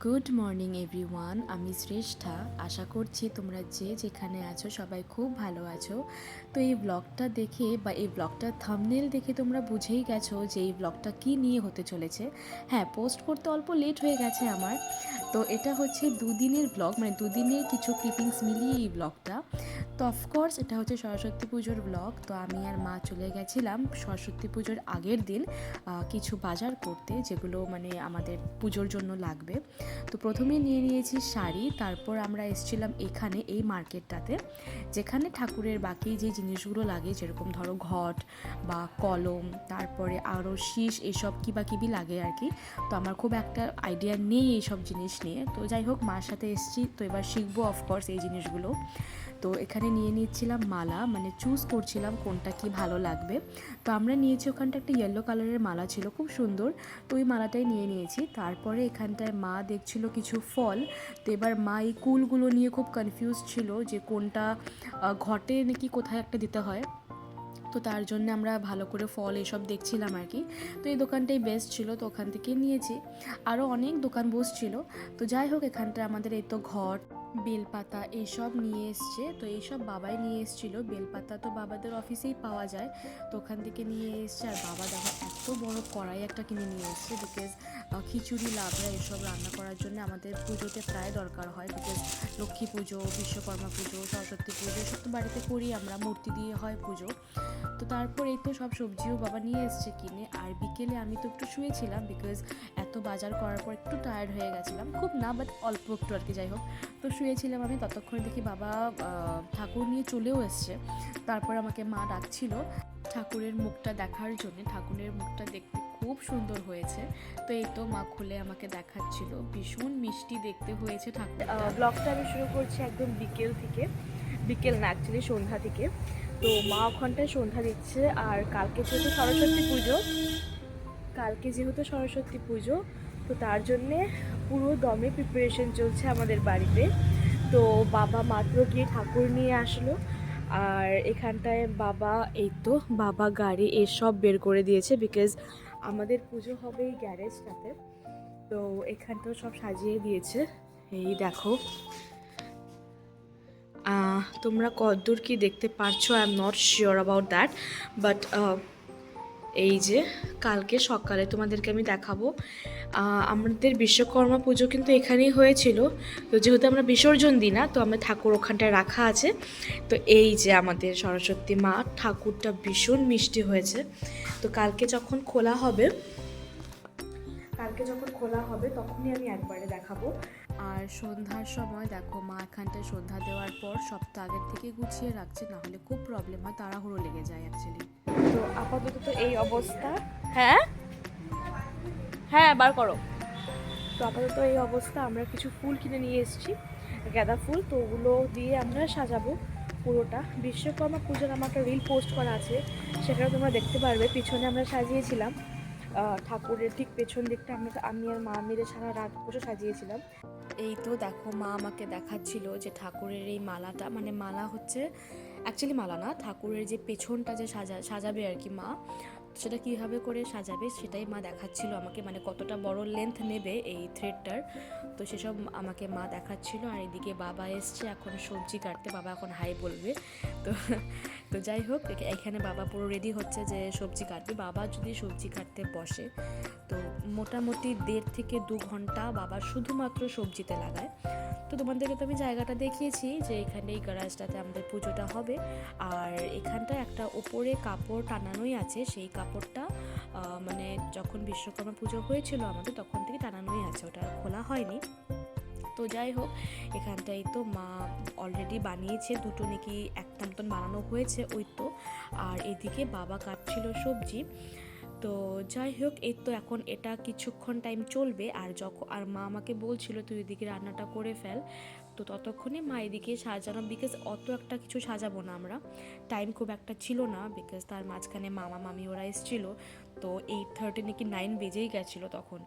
Good morning everyone, আমি শ্রেষ্ঠা। আশা করছি তোমরা যে যেখানে আছো সবাই খুব ভালো আছো। তো এই ব্লগটা দেখে বা এই ব্লগটার থাম্বনেল দেখে তোমরা বুঝেই গেছো যে এই ব্লগটা কী নিয়ে হতে চলেছে। হ্যাঁ, পোস্ট করতে অল্প লেট হয়ে গেছে আমার। তো এটা হচ্ছে দুদিনের ব্লগ, মানে দুদিনের কিছু ক্লিপিংস মিলিয়ে এই ব্লগটা। তো অফকোর্স এটা হচ্ছে সরস্বতী পুজোর ব্লগ। তো আমি আর মা চলে গেছিলাম সরস্বতী পুজোর আগের দিন কিছু বাজার করতে, যেগুলো মানে আমাদের পুজোর জন্য লাগবে। তো প্রথমে নিয়ে নিয়েছি শাড়ি, তারপর আমরা এসেছিলাম এখানে এই মার্কেটটাতে, যেখানে ঠাকুরের বাকি যে জিনিসগুলো লাগে, যেরকম ধরো ঘট বা কলম, তারপরে আরও শীষ, এইসব কিবাকিবি লাগে আর কি। তো আমার খুব একটা আইডিয়া নেই এইসব জিনিস নিয়ে। তো যাই হোক, মার সাথে এসেছি, তো এবার শিখবো অফকোর্স এই জিনিসগুলো। তো এখানে নিয়ে নিচ্ছিলাম মালা, মানে চুজ করছিলাম কোনটা কি ভালো লাগবে। তো আমরা নিয়েছি, ওখানটা একটা ইয়েলো কালারের মালা ছিল, খুব সুন্দর। তো ওই মালাটাই নিয়ে নিয়েছি। তারপরে এখানটায় মা দেখছিল কিছু ফল। তো এবার মা এই কুলগুলো নিয়ে খুব কনফিউজ ছিল যে কোনটা ঘটে নাকি কোথায় একটা দিতে হয়। তো তার জন্য আমরা ভালো করে ফল এসব দেখছিলাম আর কি। তো এই দোকানটাই বেস্ট ছিল, তো ওখান থেকে নিয়েছি। আরও অনেক দোকান বসছিল। তো যাই হোক, এখানটায় আমাদের এই তো ঘট, বেলপাতা এইসব নিয়ে এসছে। তো এইসব বাবাই নিয়ে এসেছিলো। বেলপাতা তো বাবাদের অফিসেই পাওয়া যায়, তো ওখান থেকে নিয়ে এসছে। আর বাবা দেখো এত বড় কড়াই একটা কিনে নিয়ে এসছে, বিকজ খিচুড়ি, লাবড়া এসব রান্না করার জন্য আমাদের পুজোতে প্রায় দরকার হয়। বিকজ লক্ষ্মী পুজো, বিশ্বকর্মা পুজো, সরস্বতী পুজো এসব তো বাড়িতে করি আমরা, মূর্তি দিয়ে হয় পুজো। তো তারপর এই তো সব সবজিও বাবা নিয়ে এসছে কিনে। আর বিকেলে আমি তো একটু শুয়েছিলাম, বিকজ এত বাজার করার পর একটু টায়ার্ড হয়ে গেছিলাম, খুব না বাট অল্প একটু আর কি। যাই হোক, তো শুয়েছিলাম আমি, ততক্ষণে দেখি বাবা ঠাকুর নিয়ে চলেও এসছে। তারপর আমাকে মা ডাকছিল ঠাকুরের মুখটা দেখার জন্য। ঠাকুরের মুখটা দেখতে খুব সুন্দর হয়েছে। তো এই তো মা খুলে আমাকে দেখাচ্ছিল, ভীষণ মিষ্টি দেখতে হয়েছে ঠাকুরটা। ব্লগটা আমি শুরু করছি একদম বিকেল থেকে, বিকেল না অ্যাকচুয়ালি সন্ধ্যা থেকে। তো মা ওখানটায় সন্ধ্যা দিচ্ছে। আর কালকে যেহেতু সরস্বতী পুজো, তো তার জন্যে পুরো দমে প্রিপারেশন চলছে আমাদের বাড়িতে। তো বাবা মাত্র গিয়ে ঠাকুর নিয়ে আসলো। আর এখানটায় বাবা, এই তো বাবা গাড়ি এসব বের করে দিয়েছে, বিকজ আমাদের পুজো হবে এই গ্যারেজটাতে। তো এখানটাও সব সাজিয়ে দিয়েছে। এই দেখো, তোমরা কতদূর কি দেখতে পারছো I am not sure about that, but এই যে কালকে সকালে তোমাদেরকে আমি দেখাবো। আমাদের বিশ্বকর্মা পুজো কিন্তু এখানেই হয়েছিল। তো যেহেতু আমরা বিসর্জন দিই না, তো আমরা ঠাকুর ওখানটায় রাখা আছে। তো এই যে আমাদের সরস্বতী মা ঠাকুরটা ভীষণ মিষ্টি হয়েছে। তো কালকে যখন খোলা হবে তখনই আমি একবারে দেখাবো। আর সন্ধ্যার সময় দেখো, মা এখানটায় সন্ধ্যা দেওয়ার পর সপ্তাহ আগের থেকে গুছিয়ে রাখছে, না হলে খুব প্রবলেম হয়, তাড়াহুড়ো লেগে যায় অ্যাকচুয়ালি। তো আপাতত তো এই অবস্থা। হ্যাঁ হ্যাঁ, বার করো। তো আপাতত এই অবস্থা। আমরা কিছু ফুল কিনে নিয়ে এসেছি, গাঁদা ফুল। তো ওগুলো দিয়ে আমরা সাজাবো পুরোটা। বিশ্বকর্মা পুজোর আমার একটা রিল পোস্ট করা আছে, সেখানে তোমরা দেখতে পারবে। পিছনে আমরা সাজিয়েছিলাম ঠাকুরের ঠিক পেছন দিকটা আমি আর মা মিলে সারা রাত বসে সাজিয়েছিলাম। এই তো দেখো, মা আমাকে দেখাচ্ছিল যে ঠাকুরের এই মালাটা, মানে মালা হচ্ছে অ্যাকচুয়ালি মালা না, ঠাকুরের যে পেছনটা যে সাজাবে আর কি মা, সেটা কীভাবে করে সাজাবে সেটাই মা দেখাচ্ছিল আমাকে, মানে কতটা বড় লেন্থ নেবে এই থ্রেডটার। তো সেসব আমাকে মা দেখাচ্ছিল। আর এদিকে বাবা এসছে এখন সবজি কাটতে, বাবা এখন হাই বলবে। তো তো যাই হোক, এখানে বাবা পুরো রেডি হচ্ছে যে সবজি কাটবে। বাবা যদি সবজি কাটতে বসে, তো মোটামুটি 1.5 থেকে 2 ঘন্টা বাবা শুধুমাত্র সবজিতে লাগায়। তো তোমাদেরকে তো আমি জায়গাটা দেখিয়েছি যে এখানে এই গ্যারাজটাতে আমাদের পুজোটা হবে। আর এখানটায় একটা ওপরে কাপড় টানানোই আছে, সেই কাপড়টা মানে যখন বিশ্বকর্মা পুজো হয়েছিল আমাদের তখন থেকে টানানোই আছে, ওটা খোলা হয়নি। তো যাই হোক, এখানটাই তো মা অলরেডি বানিয়েছে, দুটো নাকি একটা মতন বানানো হয়েছে ওই তো। আর এদিকে বাবা কাটছিল সবজি। তো যাই হোক, এই তো এখন এটা কিছুক্ষণ টাইম চলবে। আর মা আমাকে বলছিল তুই এদিকে রান্নাটা করে ফেল। তো ততক্ষণে মা এদিকে সাজানো, বিকজ অত একটা কিছু সাজাবো না আমরা, টাইম খুব একটা ছিল না, বিকজ তার মাঝখানে মামা মামি ওরা এসেছিলো। তো 8:30 নাকি 9 বেজেই গেছিলো তখন।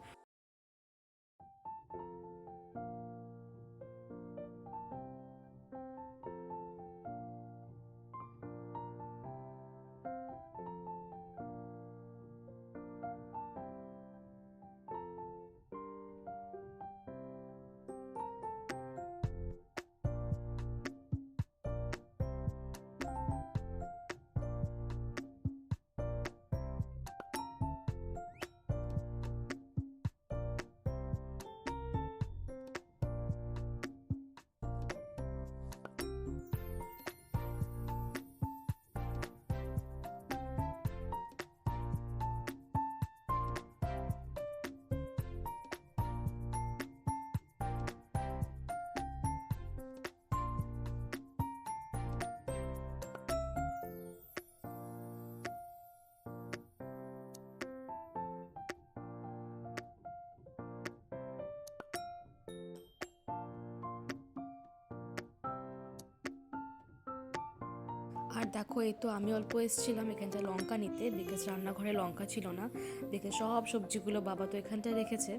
আর দেখো এই তো আমি অল্প এসেছিলাম এখানটায় লঙ্কা নিতে, বিকজ রান্নাঘরে লঙ্কা ছিল না, দেখে সব সবজিগুলো বাবা তো এখানটায় রেখেছে।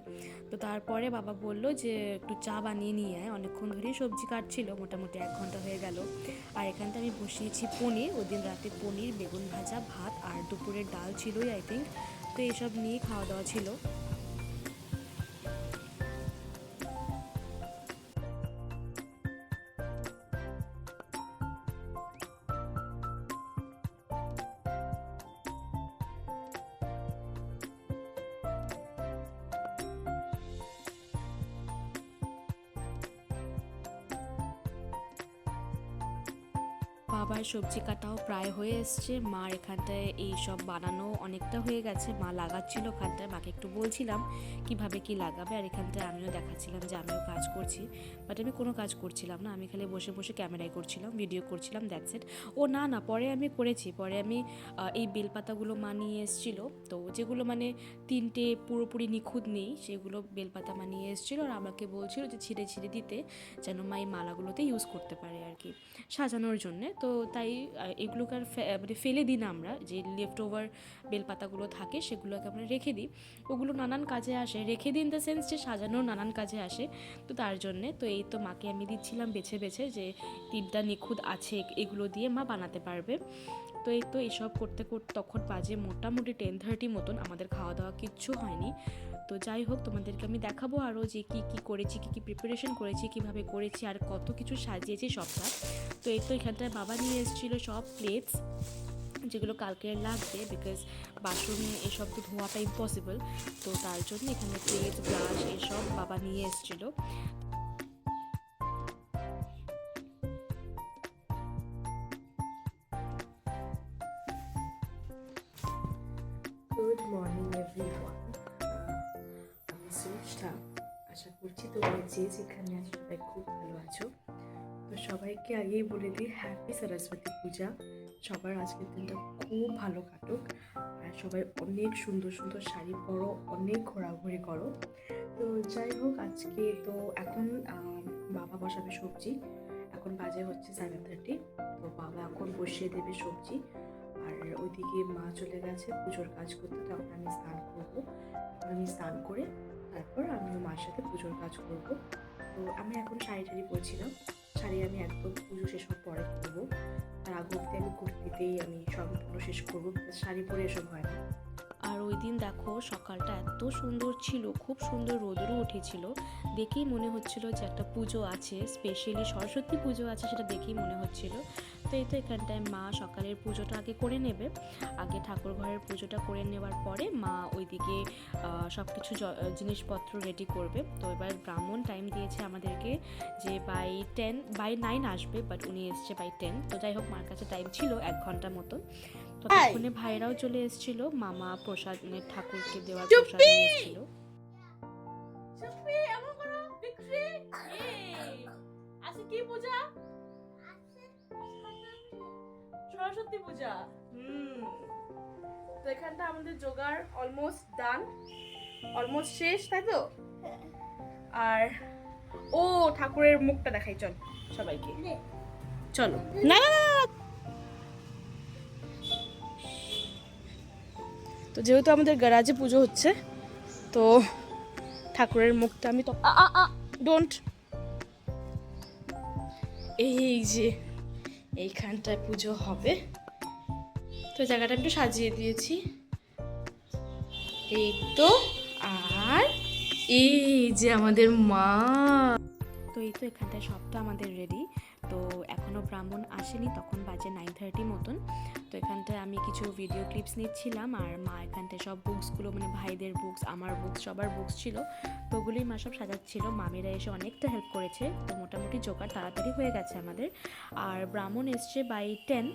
তো তারপরে বাবা বলল যে একটু চা বানিয়ে নিয়ে আয়, অনেকক্ষণ ধরেই সবজি কাটছিল, মোটামুটি 1 ঘন্টা হয়ে গেল। আর এখানটা আমি বসিয়েছি পনির, ওই দিন রাতে পনির, বেগুন ভাজা, ভাত, আর দুপুরের ডাল ছিলই আই থিঙ্ক। তো এসব নিয়েই খাওয়া দাওয়া ছিল। বাবার সবজি কাটাও প্রায় হয়ে এসছে, মার এখানটায় এই সব বানানো অনেকটা হয়ে গেছে, মা লাগাচ্ছিল ওখানটায়, মাকে একটু বলছিলাম কিভাবে কি লাগাবে, আর এখানটায় আমিও দেখাচ্ছিলাম যে আমিও কাজ করছি, বাট আমি কোনো কাজ করছিলাম না, আমি খালি বসে বসে ক্যামেরায় করছিলাম, ভিডিও করছিলাম, দ্যাটস ইট। ও না না, পরে আমি করেছি, পরে আমি এই বেলপাতাগুলো মা নিয়ে এসেছিলো, তো যেগুলো মানে 3টে পুরোপুরি নিখুঁত নেই, সেগুলো বেলপাতা মা নিয়ে এসেছিলো, আর আমাকে বলছিল যে ছিঁড়ে ছিঁড়ে দিতে, যেন মা এই মালাগুলোতে ইউজ করতে পারে আর কি, সাজানোর জন্যে। তো তাই এগুলোকে আর মানে ফেলে দিই না আমরা, যে লেফট ওভার বেলপাতাগুলো থাকে সেগুলোকে আমরা রেখে দিই, ওগুলো নানান কাজে আসে, রেখে দিই ইন দ্য সেন্স যে সাজানোর নানান কাজে আসে। তো তার জন্যে তো এই তো মাকে আমি দিচ্ছিলাম বেছে বেছে যে 3টা নিখুঁত আছে, এগুলো দিয়ে মা বানাতে পারবে। তো এই তো এইসব করতে করতে তখন বাজে মোটামুটি 10:30 মতন, আমাদের খাওয়া দাওয়া কিচ্ছু হয়নি। তো যাই হোক, তোমাদেরকে আমি দেখাবো আরও যে কী কী করেছি, কী কী প্রিপারেশন করেছি, কীভাবে করেছি, আর কত কিছু সাজিয়েছি সবটা। তো এই তো এখানটায় বাবা নিয়ে এসেছিলো সব প্লেটস, যেগুলো কালকে লাগবে, বিকজ বাসন এসব তো ধোয়াটা ইম্পসিবল, তো তার জন্য এখানে প্লেট, গ্লাস এসব বাবা নিয়ে এসেছিলো। গুড মর্নিং এভরিওয়ান, আমি শ্রেষ্ঠা, আশা করছি তোমরা যে যেখানে আছো সবাই খুব ভালো আছো। তো সবাইকে আগেই বলে দিই হ্যাপি সরস্বতী পূজা, সবার আজকের দিনটা খুব ভালো কাটুক, আর সবাই অনেক সুন্দর সুন্দর শাড়ি পরো, অনেক ঘোরাঘুরি করো। তো যাই হোক, আজকে তো এখন বাবা বসাবে সবজি, এখন বাজে হচ্ছে 7:30, তো বাবা এখন বসিয়ে দেবে সবজি, আর ওইদিকে মা চলে গেছে পুজোর কাজ করতে, তখন আমি স্নান করবো, আমি স্নান করে তারপর আমিও মার সাথে পুজোর কাজ করব। তো আমি এখন শাড়ি টাড়ি পরছিলাম, শাড়ি আমি একদম পুজো শেষ হওয়ার পরে করবো, তার আগে অব্দি আমি কুর্তিতেই আমি সম্পূর্ণ শেষ করবো, শাড়ি পরে এসব হয় না। আর ওই দিন দেখো সকালটা এত সুন্দর ছিল, খুব সুন্দর রোদও উঠেছিল, দেখেই মনে হচ্ছিল যে একটা পুজো আছে, স্পেশালি সরস্বতী পুজো আছে, সেটা দেখেই মনে হচ্ছিল। তো এই তো এখানটায় মা সকালের পুজোটা আগে করে নেবে, আগে ঠাকুর ঘরের পুজোটা করে নেওয়ার পরে মা ওইদিকে সব কিছু জিনিসপত্র রেডি করবে। তো এবার ব্রাহ্মণ টাইম দিয়েছে আমাদেরকে যে বাই 9 আসবে, বাট উনি এসছে বাই 10। তো যাই হোক, মার কাছে টাইম ছিল 1 ঘন্টা মতন। ততক্ষণে ভাইরাও চলে এসেছিল, মামা প্রসাদ মানে ঠাকুরকে দেওয়ার প্রসাদ নিয়ে এসেছিল। কি পূজা? সরস্বতী পূজা। তো এখানটা আমাদের জোগাড় অলমোস্ট ডান, অলমোস্ট শেষ, তাই তো? আর ও ঠাকুরের মুখটা দেখাই, চল সবাইকে, চলো। না না না, তো যেহেতু আমাদের গ্যারাজে পুজো হচ্ছে, তো ঠাকুরের মুখটা আমি তো ডোন্ট, এই যে এইখানটায় পুজো হবে, তো জায়গাটা একটু সাজিয়ে দিয়েছি, এই তো। আর এই যে আমাদের মা, তো এই তো এখানটায় সবটা আমাদের রেডি। তো এখনও ব্রাহ্মণ আসেনি, তখন বাজে 9:30 মতন। তো এখানটায় আমি কিছু ভিডিও ক্লিপস নিচ্ছিলাম, আর মা এখানটায় সব বুকসগুলো মানে ভাইদের বুকস, আমার বুকস, সবার বুকস ছিল, তো ওগুলোই মা সব সাজাচ্ছিল। মামিরা এসে অনেকটা হেল্প করেছে, তো মোটামুটি জোগাড় তাড়াতাড়ি হয়ে গেছে আমাদের। আর ব্রাহ্মণ এসছে বাই 10,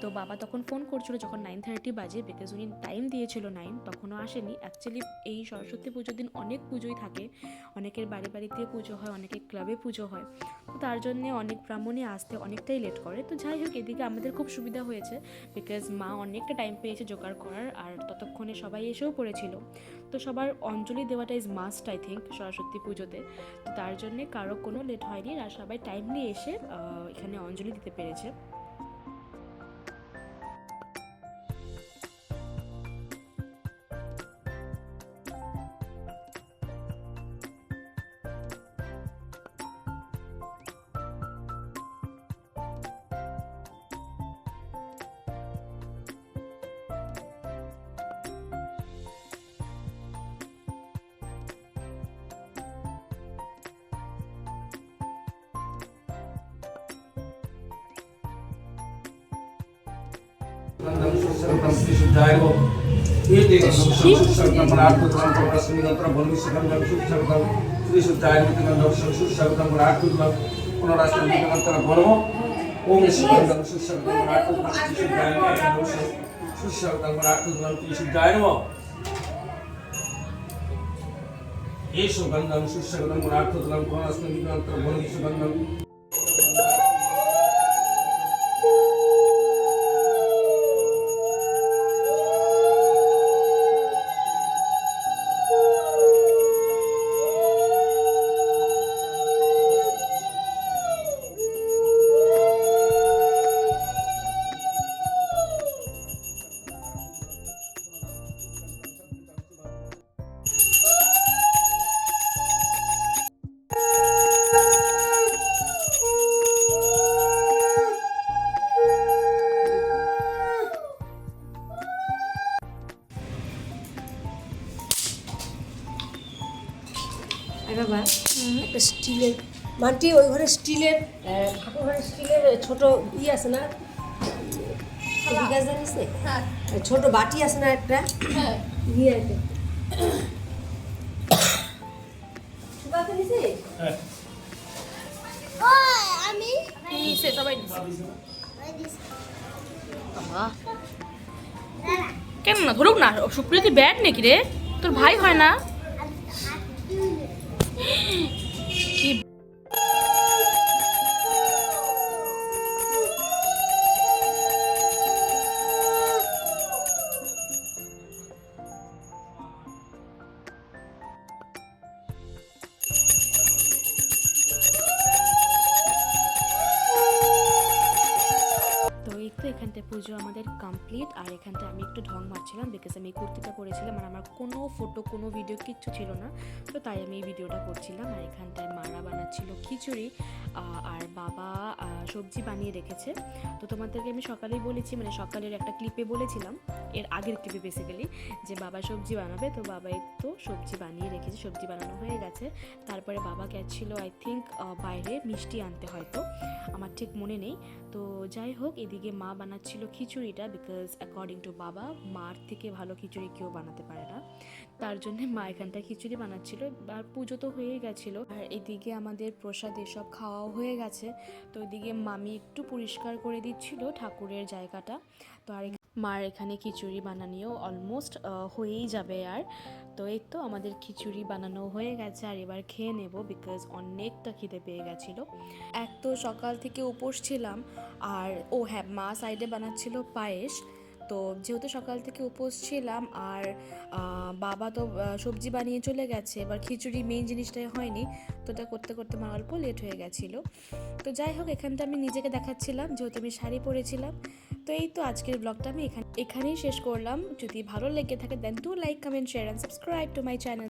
তো বাবা তখন ফোন করছিল যখন 9:30 বাজে, বিকজ উনি টাইম দিয়েছিল 9, তখনও আসেনি। অ্যাকচুয়ালি এই সরস্বতী পুজোর দিন অনেক পুজোই থাকে, অনেকের বাড়ি বাড়িতে পুজো হয়, অনেকের ক্লাবে পুজো হয়, তো তার জন্যে অনেক ব্রাহ্মণই আসতে অনেকটাই লেট করে। তো যাই হোক, এদিকে আমাদের খুব সুবিধা হয়েছে, বিকজ মা অনেকটা টাইম পেয়েছে জোগাড় করার, আর ততক্ষণে সবাই এসেও পড়েছিল। তো সবার অঞ্জলি দেওয়াটা is must I think Saraswati পুজোতে, তো তার জন্যে কারো কোনো লেট হয়নি, আর সবাই টাইমলি এসে এখানে অঞ্জলি দিতে পেরেছে। বাবা একটা স্টিলের মানটি ওই ঘরে স্টিলের ঠাকুর ঘরে স্টিলের ছোট আছে না বিকাশ জানিস ছোট বাটি আছে না একটা নিয়ে আইতে কেন না ধরুক না সুপ্রিয়তি ব্যাট নাকি রে তোর ভাই হয় না কি তো এখানটায় পুজো আমাদের কমপ্লিট। আর এখানটায় আমি একটু ঢং মারছিলাম বিকজ আমি এই কুর্তিটা পরেছিলাম আর আমার কোনো ফটো কোনো ভিডিও কিচ্ছু ছিল না, তো তাই আমি এই ভিডিওটা করছিলাম। আর এখানটায় মারা বানাচ্ছিল খিচুড়ি আর বাবা সবজি বানিয়ে রেখেছে। তো তোমাদেরকে আমি সকালেই বলেছি, মানে সকালের একটা ক্লিপে বলেছিলাম, এর আগের ক্লিপে বেসিক্যালি, যে বাবা সবজি বানাবে। তো বাবাই তো সবজি বানিয়ে রেখেছে, সবজি বানানো হয়ে গেছে। তারপরে বাবা গেছিলো আই থিঙ্ক বাইরে মিষ্টি আনতে, হয়তো আমার ঠিক মনে নেই। তো যাই হোক, এদিকে মা বানাচ্ছিল খিচুড়িটা বিকজ অ্যাকর্ডিং টু বাবা মার থেকে ভালো খিচুড়ি কেউ বানাতে পারে না, তার জন্য মা এখানটায় খিচুড়ি বানাচ্ছিল। আর পুজো তো হয়েই গেছিলো। আর এদিকে আমাদের প্রসাদ এসব খাওয়াও হয়ে গেছে। তো এদিকে মামি একটু পরিষ্কার করে দিচ্ছিল ঠাকুরের জায়গাটা। তো আর মার এখানে খিচুড়ি বানানিও অলমোস্ট হয়েই যাবে। আর তো এই তো আমাদের খিচুড়ি বানানো হয়ে গেছে, আর এবার খেয়ে নেব বিকজ অনেকটা খিদে পেয়ে গেছিলো। এক তো সকাল থেকে উপোস ছিলাম, আর ও হ্যাঁ, মা সাইডে বানাচ্ছিল পায়েস। তো যেহেতু সকাল থেকে উপোস ছিলাম আর বাবা তো সবজি বানিয়ে চলে গেছে, এবার খিচুড়ি মেইন জিনিসটাই হয়নি, তো এটা করতে করতে আমার অল্প লেট হয়ে গেছিলো। তো যাই হোক, এখানটা আমি নিজেকে দেখাচ্ছিলাম যেহেতু আমি শাড়ি পরেছিলাম। তো এই তো আজকের ব্লগটা আমি এখানেই শেষ করলাম। যদি ভালো লেগে থাকে then do like, comment, share and subscribe to my channel.